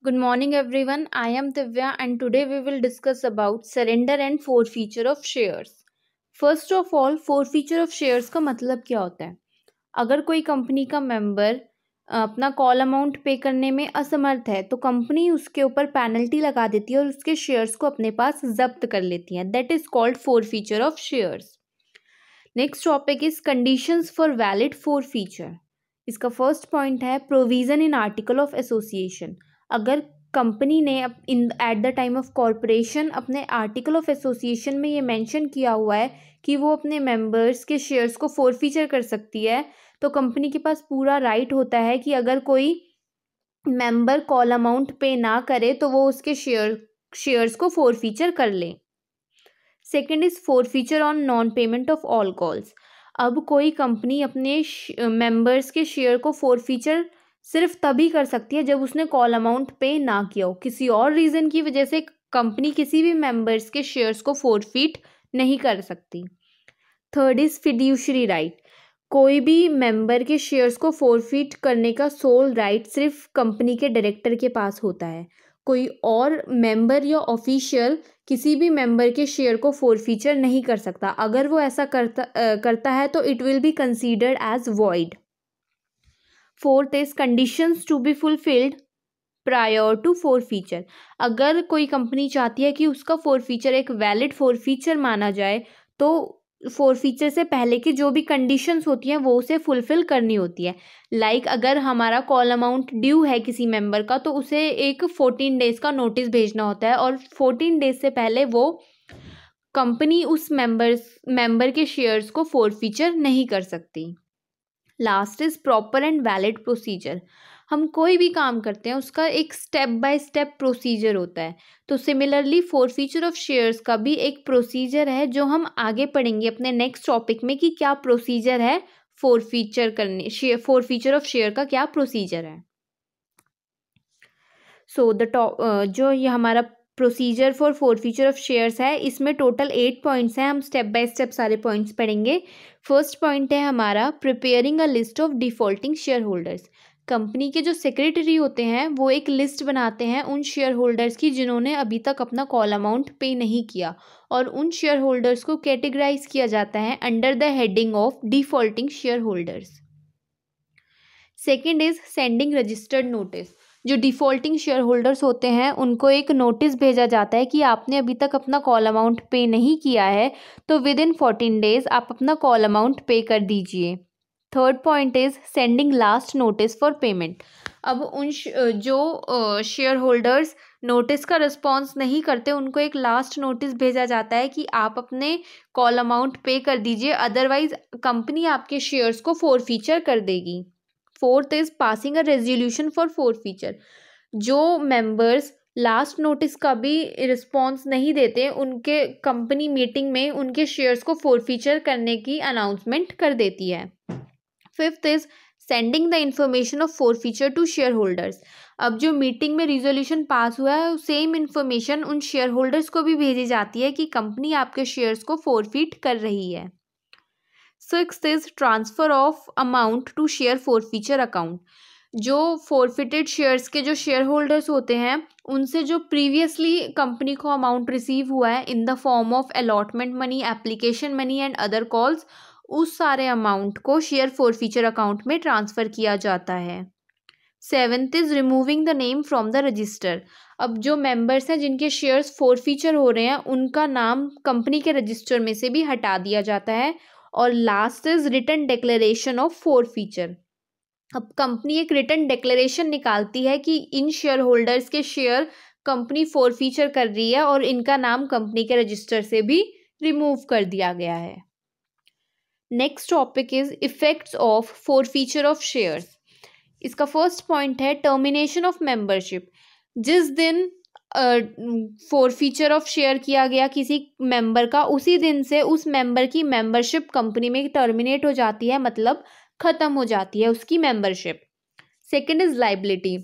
Good morning everyone. I am Divya and today we will discuss about surrender and forfeiture of shares. First of all, forfeiture of shares का मतलब क्या होता है? अगर कोई company का मेंबर अपना कॉल अमाउंट पे करने में असमर्थ है तो कंपनी उसके ऊपर पेनल्टी लगा देती है और उसके शेयर्स को अपने पास जब्त कर लेती है. That is called forfeiture of shares. Next topic is conditions for valid forfeiture. इसका फर्स्ट पॉइंट है provision in article of association. अगर कंपनी ने in at the time of corporation अपने आर्टिकल ऑफ एसोसिएशन में ये मेंशन किया हुआ है कि वो अपने मेंबर्स के शेयर्स को फोरफीचर कर सकती है, तो कंपनी के पास पूरा राइट होता है कि अगर कोई मेंबर कॉल अमाउंट पे ना करे तो वो उसके शेयर्स को फोरफीचर कर ले. Second is forfeiture on non payment of all calls. अब कोई कंपनी अपने मेंबर्स के शेयर को फोरफीचर सिर्फ तभी कर सकती है जब उसने कॉल अमाउंट पे ना किया हो. किसी और रीज़न की वजह से कंपनी किसी भी मेंबर्स के शेयर्स को फोरफीट नहीं कर सकती. Third is fiduciary right. कोई भी मेंबर के शेयर्स को फोरफीट करने का सोल राइट सिर्फ कंपनी के डायरेक्टर के पास होता है. कोई और मेंबर या ऑफिशियल किसी भी मेंबर के शेयर को फोरफीचर नहीं कर सकता. अगर वो ऐसा करता है तो it will be considered as void. Fourth is conditions to be fulfilled prior to forfeiture. अगर कोई कंपनी चाहती है कि उसका फोरफीचर एक वैलिड फोरफीचर माना जाए तो फोरफीचर से पहले की जो भी कंडीशंस होती हैं वो उसे फुलफिल करनी होती है. लाइक अगर हमारा कॉल अमाउंट ड्यू है किसी मेंबर का तो उसे एक 14 डेज का नोटिस भेजना होता है और 14 डेज से पहले वो कंपनी उस मेंबर के शेयर्स को फोरफीचर नहीं कर सकती. Last is proper and valid procedure. हम कोई भी काम करते हैं उसका एक स्टेप बाय स्टेप प्रोसीजर होता है. तो सिमिलरली फोरफीचर ऑफ शेयर्स का भी एक प्रोसीजर है जो हम आगे पढ़ेंगे अपने नेक्स्ट टॉपिक में कि क्या प्रोसीजर है फोरफीचर ऑफ शेयर का क्या प्रोसीजर है. सो जो ये हमारा procedure for forfeiture of shares है इसमें टोटल 8 पॉइंट्स हैं. हम स्टेप बाय स्टेप सारे पॉइंट्स पढ़ेंगे. फर्स्ट पॉइंट है हमारा preparing a list of defaulting share holders. Company के जो सेक्रेटरी होते हैं वो एक लिस्ट बनाते हैं उन शेयर होल्डर्स की जिन्होंने अभी तक अपना कॉल अमाउंट पे नहीं किया और उन शेयर होल्डर्स को कैटेगराइज किया जाता है under the heading of defaulting share holders. Second is sending registered notice. जो डिफॉल्टिंग शेयर होल्डर्स होते हैं उनको एक नोटिस भेजा जाता है कि आपने अभी तक अपना कॉल अमाउंट पे नहीं किया है तो विद इन 14 डेज आप अपना कॉल अमाउंट पे कर दीजिए. Third point is sending last notice for payment. अब उन जो शेयर होल्डर्स नोटिस का रिस्पॉन्स नहीं करते उनको एक लास्ट नोटिस भेजा जाता है कि आप अपने कॉल अमाउंट पे कर दीजिए, अदरवाइज कंपनी आपके शेयर्स को फोरफीचर कर देगी. Fourth is passing a resolution for forfeiture. जो मेंबर्स लास्ट नोटिस का भी रिस्पॉन्स नहीं देते उनके कंपनी मीटिंग में उनके शेयर्स को फोरफीचर करने की अनाउंसमेंट कर देती है. Fifth is sending the information of forfeiture to share holders. अब जो मीटिंग में रिजोल्यूशन पास हुआ है सेम इन्फॉर्मेशन उन शेयर होल्डर्स को भी भेजी जाती है कि कंपनी आपके शेयर्स को फोरफीट कर रही है. Sixth is transfer of amount to share forfeiture account. जो फोरफिटेड शेयर्स के जो शेयर होल्डर्स होते हैं उनसे जो प्रीवियसली कंपनी को अमाउंट रिसीव हुआ है in the form of allotment money, application money and other calls, उस सारे अमाउंट को शेयर फोरफीचर अकाउंट में ट्रांसफ़र किया जाता है. Seventh is removing the name from the register. अब जो मेंबर्स हैं जिनके शेयर्स फोरफीचर हो रहे हैं उनका नाम कंपनी के रजिस्टर में से भी हटा दिया जाता है. और last is written declaration of forfeiture. अब कंपनी एक रिटन डिक्लेरेशन निकालती है कि इन शेयर होल्डर्स के शेयर कंपनी फोरफीचर कर रही है और इनका नाम कंपनी के रजिस्टर से भी रिमूव कर दिया गया है. Next topic is effects of forfeiture of shares. इसका फर्स्ट पॉइंट है टर्मिनेशन ऑफ मेंबरशिप. जिस दिन फोरफीचर ऑफ शेयर किया गया किसी मेंबर का उसी दिन से उस मेंबर की मेंबरशिप कंपनी में टर्मिनेट हो जाती है, मतलब ख़त्म हो जाती है उसकी मेंबरशिप. Second is liability.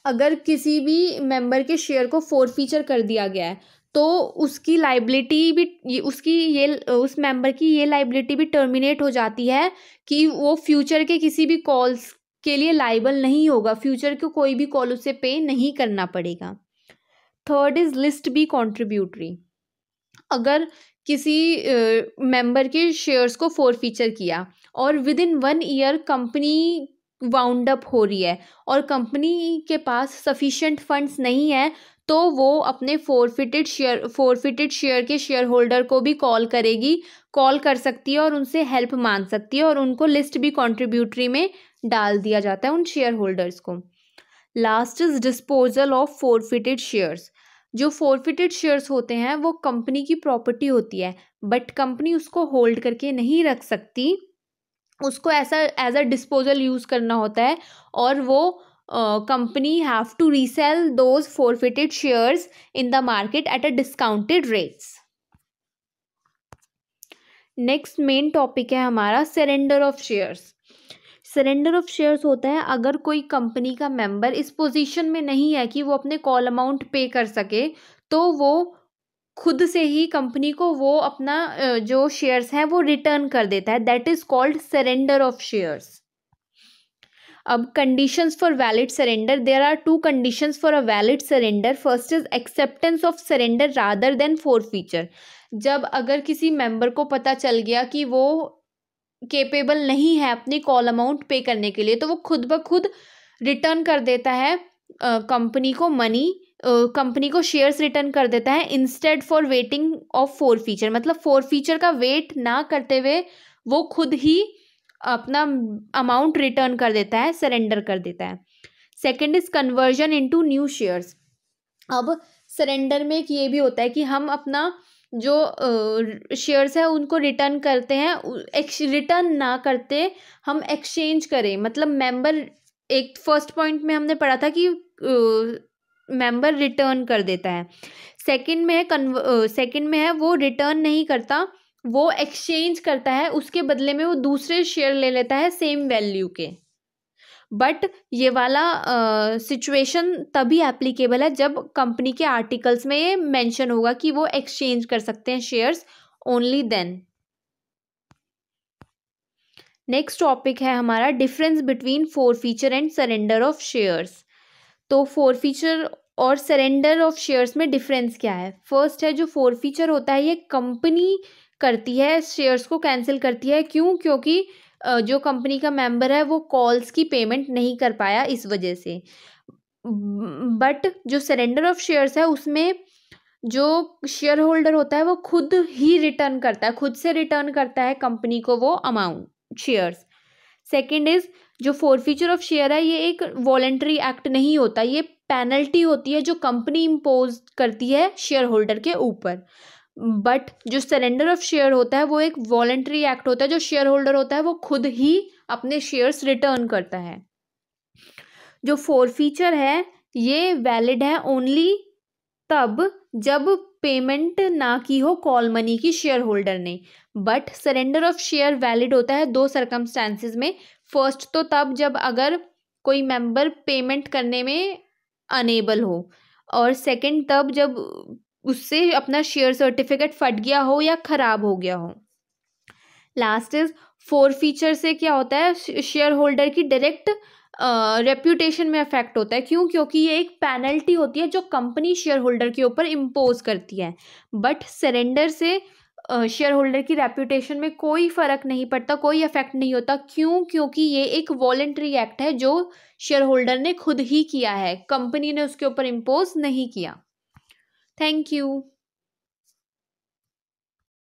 अगर किसी भी मेंबर के शेयर को फोरफीचर कर दिया गया है तो उसकी लाइबिलिटी भी उस मेंबर की ये लाइबिलिटी भी टर्मिनेट हो जाती है कि वो फ्यूचर के किसी भी कॉल्स के लिए लाइबल नहीं होगा, फ्यूचर को कोई भी कॉल उसे पे नहीं करना पड़ेगा। Third is list B contributory. अगर किसी मेंबर के शेयर्स को फोरफीचर किया और within 1 year company wound up हो रही है और कंपनी के पास सफिशिएंट फंड्स नहीं है, तो वो अपने फोरफिटेड शेयर के शेयर होल्डर को भी कॉल कर सकती है और उनसे हेल्प मांग सकती है और उनको लिस्ट बी कॉन्ट्रीब्यूटरी में डाल दिया जाता है उन शेयर होल्डर्स को। Last is disposal of forfeited shares. जो फोरफिटेड शेयर्स होते हैं वो कंपनी की प्रॉपर्टी होती है, बट कंपनी उसको होल्ड करके नहीं रख सकती, उसको ऐसा एज अ डिस्पोजल यूज़ करना होता है और वो company have to resell those forfeited shares in the market at a discounted rates. Next main topic है हमारा surrender of shares. Surrender of shares होता है अगर कोई कंपनी का मेंबर इस पोजीशन में नहीं है कि वो अपने कॉल अमाउंट पे कर सके, तो वो खुद से ही कंपनी को वो अपना जो शेयर्स हैं वो रिटर्न कर देता है। That is called surrender of shares. अब conditions for valid surrender, there are 2 conditions for a valid surrender. First is acceptance of surrender rather than forfeiture. जब अगर किसी मेंबर को पता चल गया कि वो केपेबल नहीं है अपनी कॉल अमाउंट पे करने के लिए, तो वो खुद ब खुद रिटर्न कर देता है कंपनी को मनी, कंपनी को शेयर्स रिटर्न कर देता है instead for waiting of forfeiture. मतलब फोरफीचर का वेट ना करते हुए वो खुद ही अपना अमाउंट रिटर्न कर देता है, सरेंडर कर देता है। Second is conversion into new shares. अब सरेंडर में एक ये भी होता है कि हम अपना जो शेयर्स है उनको रिटर्न करते हैं, रिटर्न ना करते हम एक्सचेंज करें। मतलब मेंबर, एक फर्स्ट पॉइंट में हमने पढ़ा था कि मेंबर रिटर्न कर देता है, सेकंड में है वो रिटर्न नहीं करता, वो एक्सचेंज करता है, उसके बदले में वो दूसरे शेयर ले लेता है सेम वैल्यू के। बट ये वाला सिचुएशन तभी एप्लीकेबल है जब कंपनी के आर्टिकल्स में ये मेंशन होगा कि वो एक्सचेंज कर सकते हैं shares, only then. Next topic है हमारा difference between forfeiture and surrender of shares. तो फोरफीचर और सरेंडर ऑफ शेयर्स में डिफरेंस क्या है? फर्स्ट है जो फोरफीचर होता है ये कंपनी करती है, शेयर्स को कैंसिल करती है। क्यों? क्योंकि जो कंपनी का मेंबर है वो कॉल्स की पेमेंट नहीं कर पाया इस वजह से। बट जो सरेंडर ऑफ शेयर्स है उसमें जो शेयर होल्डर होता है वो खुद ही रिटर्न करता है, खुद से रिटर्न करता है कंपनी को वो अमाउंट शेयर्स। सेकंड इज जो फोरफीचर ऑफ शेयर है ये एक वॉलेंटरी एक्ट नहीं होता, ये पेनल्टी होती है जो कंपनी इम्पोज करती है शेयर होल्डर के ऊपर। बट जो सरेंडर ऑफ शेयर होता है वो एक वॉलेंटरी एक्ट होता है, जो शेयर होल्डर होता है वो खुद ही अपने शेयर्स रिटर्न करता है। जो फोरफीचर है ये वैलिड है ओनली तब जब पेमेंट ना की हो कॉल मनी की शेयर होल्डर ने। But surrender of share valid होता है 2 सर्कमस्टांसिस में। फर्स्ट तो तब जब अगर कोई मेंबर पेमेंट करने में अनेबल हो, और सेकंड तब जब उससे अपना शेयर सर्टिफिकेट फट गया हो या ख़राब हो गया हो। लास्ट इज फोरफीचर से क्या होता है, शेयर होल्डर की डायरेक्ट रेप्यूटेशन में अफेक्ट होता है। क्यों? क्योंकि ये एक पेनल्टी होती है जो कंपनी शेयर होल्डर के ऊपर इम्पोज करती है। बट सरेंडर से शेयर होल्डर की रेप्यूटेशन में कोई फ़र्क नहीं पड़ता, कोई इफेक्ट नहीं होता। क्यों? क्योंकि ये एक वॉलेंटरी एक्ट है जो शेयर होल्डर ने खुद ही किया है, कंपनी ने उसके ऊपर इम्पोज नहीं किया। Thank you.